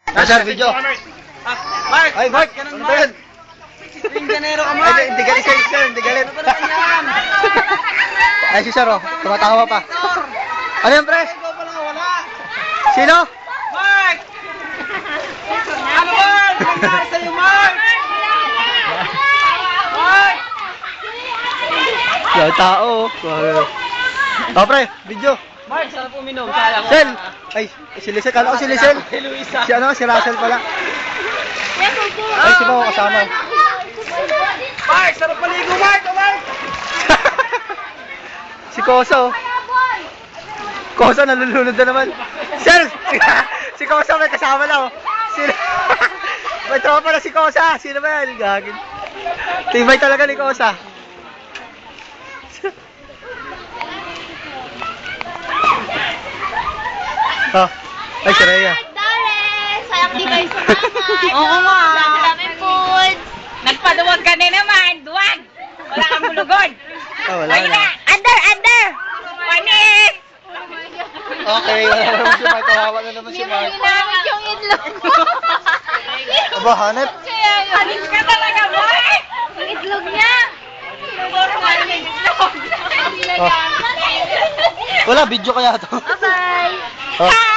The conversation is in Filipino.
Sir, video. Mark! Ay, Mark! Ano ba yan? Pinjanero ka, Mark! Ay, hindi galit sir, hindi galit. Ay, si Sir, oh. Tumatawa pa. Ano yan, pre? Ikaw pala nga wala! Sino? Mark! Ano ba? Ano nangyari sa'yo, Mark? Mark! Yung tao, oh. Oh, pre, video. Mark, sarap uminom. Sayang. Sel! Ay, si Lisel. Kala ko si Lisel. Si Luisa. Si ano, si Russell pala. Ay, si Bao kasama. Mark, sarap paligo, Mark! Oh, Mark! Si Koso. Koso, nalulunod na naman. Sir! Si Koso may kasama na, oh. Sino? May tropa na si Kosa. Sino ba yan? Gagin. Tibay talaga ni Kosa. Oh, ay si Rhea. Sayang di kayo sumama. Oo nga. Dami foods. Nagpaduwag ka na naman. Duwag. Wala kang bulugod. Oh, wala Ayun na. na. Under. Panis. Okay, wala naman si Mark. Kawawa na naman si Mark. Ginamit yung itlog mo. Aba, hanep. Panis ka talaga, boy. Yung itlog niya. Oh. Wala, video kaya to. Okay. Oh.